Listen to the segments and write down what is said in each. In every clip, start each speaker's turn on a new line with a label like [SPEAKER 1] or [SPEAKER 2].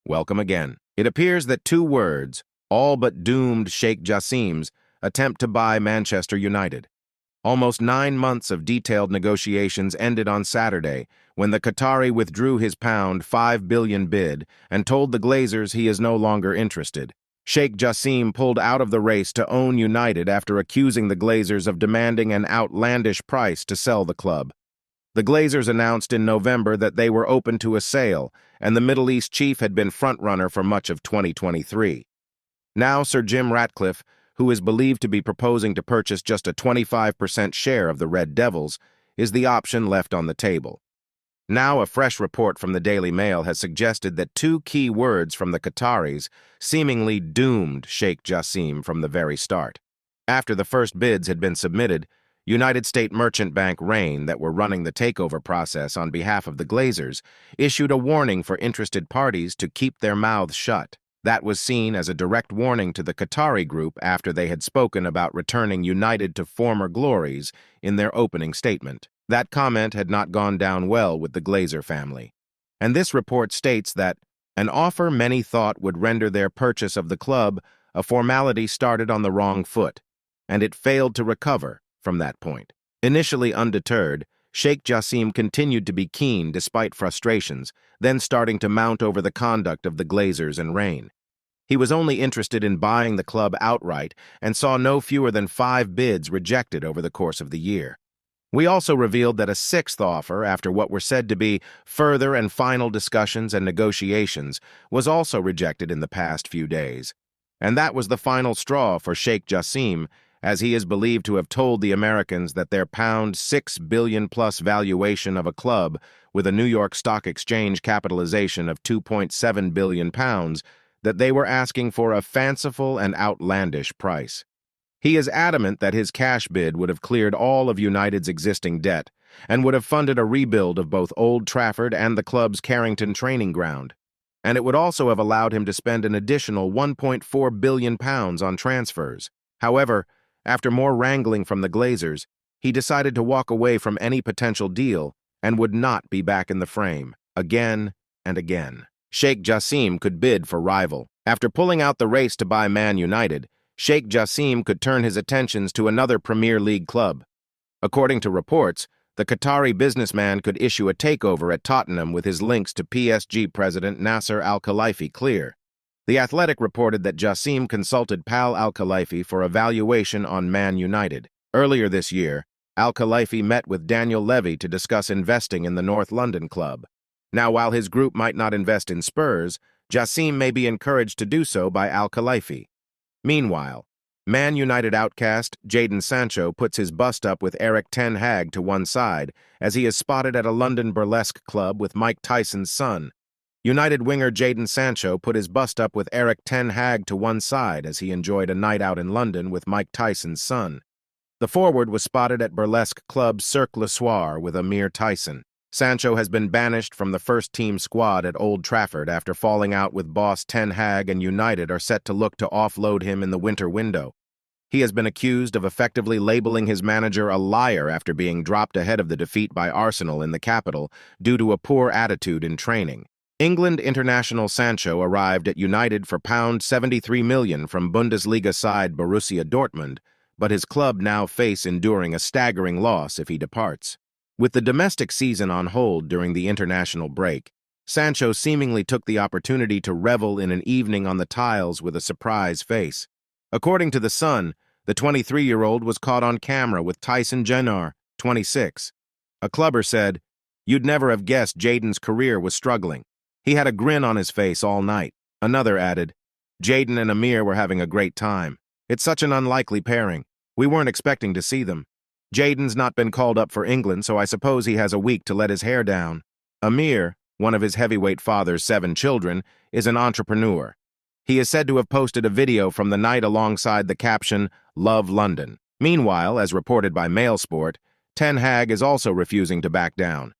[SPEAKER 1] Welcome again. It appears that two words, all but doomed Sheikh Jassim's attempt to buy Manchester United. Almost 9 months of detailed negotiations ended on Saturday when the Qatari withdrew his £5 billion bid and told the Glazers he is no longer interested. Sheikh Jassim pulled out of the race to own United after accusing the Glazers of demanding an outlandish price to sell the club. The Glazers announced in November that they were open to a sale, and the Middle East chief had been frontrunner for much of 2023. Now Sir Jim Ratcliffe, who is believed to be proposing to purchase just a 25% share of the Red Devils, is the option left on the table. Now a fresh report from the Daily Mail has suggested that two key words from the Qataris seemingly doomed Sheikh Jassim from the very start. After the first bids had been submitted, United States Merchant Bank Rain, that were running the takeover process on behalf of the Glazers, issued a warning for interested parties to keep their mouths shut. That was seen as a direct warning to the Qatari group after they had spoken about returning United to former glories in their opening statement. That comment had not gone down well with the Glazer family. And this report states that an offer many thought would render their purchase of the club a formality started on the wrong foot, and it failed to recover from that point. Initially undeterred, Sheikh Jassim continued to be keen despite frustrations, then starting to mount over the conduct of the Glazers and Rain. He was only interested in buying the club outright and saw no fewer than 5 bids rejected over the course of the year. We also revealed that a 6th offer, after what were said to be further and final discussions and negotiations, was also rejected in the past few days. And that was the final straw for Sheikh Jassim, as he is believed to have told the Americans that their £6 billion-plus valuation of a club with a New York Stock Exchange capitalization of £2.7 billion, that they were asking for a fanciful and outlandish price. He is adamant that his cash bid would have cleared all of United's existing debt and would have funded a rebuild of both Old Trafford and the club's Carrington training ground. And it would also have allowed him to spend an additional £1.4 billion on transfers. However, after more wrangling from the Glazers, he decided to walk away from any potential deal and would not be back in the frame, again and again. Sheikh Jassim could bid for rival. After pulling out the race to buy Man United, Sheikh Jassim could turn his attentions to another Premier League club. According to reports, the Qatari businessman could issue a takeover at Tottenham with his links to PSG president Nasser Al-Khelaifi clear. The Athletic reported that Jassim consulted Pal Al-Khelaifi for a valuation on Man United. Earlier this year, Al-Khelaifi met with Daniel Levy to discuss investing in the North London club. Now, while his group might not invest in Spurs, Jassim may be encouraged to do so by Al-Khelaifi. Meanwhile, Man United outcast Jadon Sancho puts his bust up with Erik ten Hag to one side as he is spotted at a London burlesque club with Mike Tyson's son. United winger Jadon Sancho put his bust up with Erik ten Hag to one side as he enjoyed a night out in London with Mike Tyson's son. The forward was spotted at burlesque club Cirque Le Soir with Amir Tyson. Sancho has been banished from the first-team squad at Old Trafford after falling out with boss Ten Hag, and United are set to look to offload him in the winter window. He has been accused of effectively labeling his manager a liar after being dropped ahead of the defeat by Arsenal in the capital due to a poor attitude in training. England international Sancho arrived at United for £73 million from Bundesliga side Borussia Dortmund, but his club now face enduring a staggering loss if he departs. With the domestic season on hold during the international break, Sancho seemingly took the opportunity to revel in an evening on the tiles with a surprise face. According to The Sun, the 23-year-old was caught on camera with Tyson Jenner, 26. A clubber said, "You'd never have guessed Jadon's career was struggling. He had a grin on his face all night." Another added, "Jadon and Amir were having a great time. It's such an unlikely pairing. We weren't expecting to see them. Jadon's not been called up for England, so I suppose he has a week to let his hair down." Amir, one of his heavyweight father's 7 children, is an entrepreneur. He is said to have posted a video from the night alongside the caption, "Love London." Meanwhile, as reported by Mailsport, Ten Hag is also refusing to back down.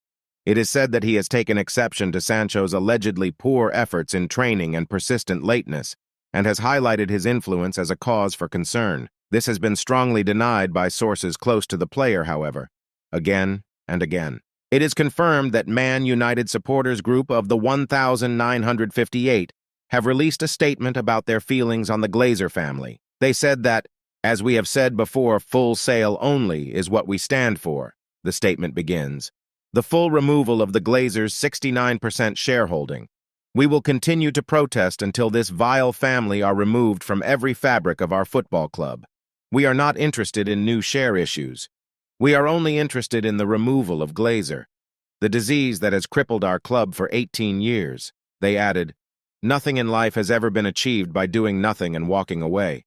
[SPEAKER 1] It is said that he has taken exception to Sancho's allegedly poor efforts in training and persistent lateness, and has highlighted his influence as a cause for concern. This has been strongly denied by sources close to the player, however, again and again. It is confirmed that Man United supporters group of the 1,958 have released a statement about their feelings on the Glazer family. They said that, "As we have said before, full sale only is what we stand for," the statement begins. "The full removal of the Glazers' 69% shareholding. We will continue to protest until this vile family are removed from every fabric of our football club. We are not interested in new share issues. We are only interested in the removal of Glazer, the disease that has crippled our club for 18 years. They added, "Nothing in life has ever been achieved by doing nothing and walking away.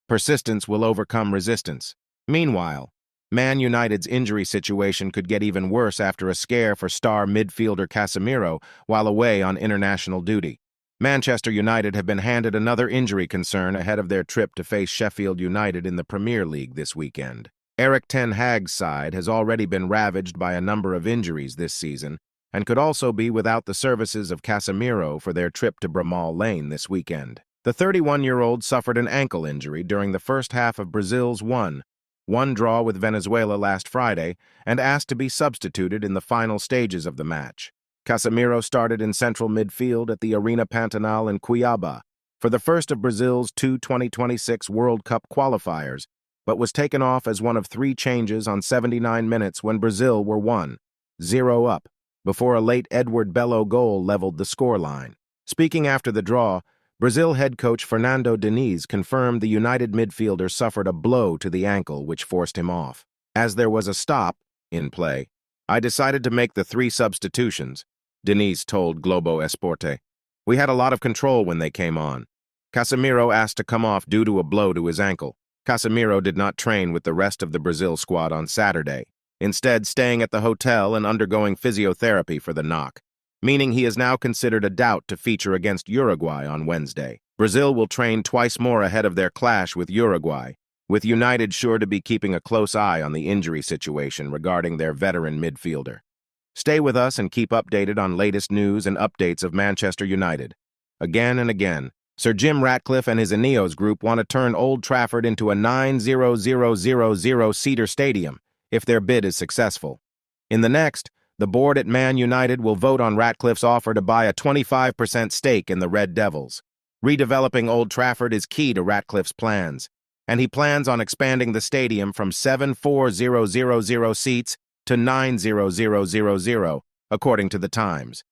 [SPEAKER 1] Persistence will overcome resistance." Meanwhile, Man United's injury situation could get even worse after a scare for star midfielder Casemiro while away on international duty. Manchester United have been handed another injury concern ahead of their trip to face Sheffield United in the Premier League this weekend. Erik ten Hag's side has already been ravaged by a number of injuries this season and could also be without the services of Casemiro for their trip to Bramall Lane this weekend. The 31-year-old suffered an ankle injury during the first half of Brazil's 1-1 draw with Venezuela last Friday and asked to be substituted in the final stages of the match. Casemiro started in central midfield at the Arena Pantanal in Cuiabá for the first of Brazil's two 2026 World Cup qualifiers, but was taken off as one of 3 changes on 79 minutes when Brazil were 1-0 up, before a late Edward Bello goal leveled the scoreline. Speaking after the draw, Brazil head coach Fernando Diniz confirmed the United midfielder suffered a blow to the ankle which forced him off. "As there was a stop in play, I decided to make the 3 substitutions," Diniz told Globo Esporte. "We had a lot of control when they came on. Casemiro asked to come off due to a blow to his ankle. Casemiro did not train with the rest of the Brazil squad on Saturday, instead staying at the hotel and undergoing physiotherapy for the knock, meaning he is now considered a doubt to feature against Uruguay on Wednesday. Brazil will train twice more ahead of their clash with Uruguay, with United sure to be keeping a close eye on the injury situation regarding their veteran midfielder. Stay with us and keep updated on latest news and updates of Manchester United. Again and again, Sir Jim Ratcliffe and his Ineos group want to turn Old Trafford into a 9,000-seater stadium if their bid is successful. In the next, the board at Man United will vote on Ratcliffe's offer to buy a 25% stake in the Red Devils. Redeveloping Old Trafford is key to Ratcliffe's plans, and he plans on expanding the stadium from 7,400 seats to 9,000, according to the Times.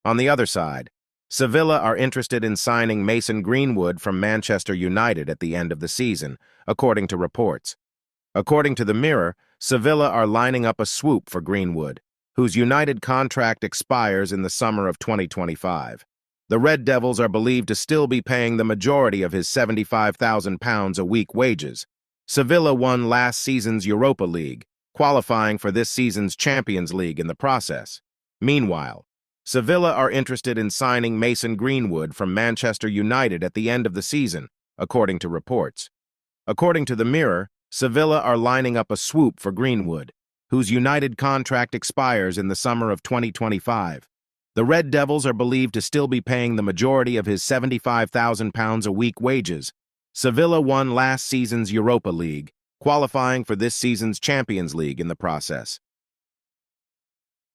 [SPEAKER 1] On the other side, Sevilla are interested in signing Mason Greenwood from Manchester United at the end of the season, according to reports. According to the Mirror, Sevilla are lining up a swoop for Greenwood, whose United contract expires in the summer of 2025. The Red Devils are believed to still be paying the majority of his £75,000 a week wages. Sevilla won last season's Europa League, qualifying for this season's Champions League in the process. Meanwhile, Sevilla are interested in signing Mason Greenwood from Manchester United at the end of the season, according to reports. According to the Mirror, Sevilla are lining up a swoop for Greenwood, whose United contract expires in the summer of 2025. The Red Devils are believed to still be paying the majority of his £75,000 a week wages. Sevilla won last season's Europa League, qualifying for this season's Champions League in the process.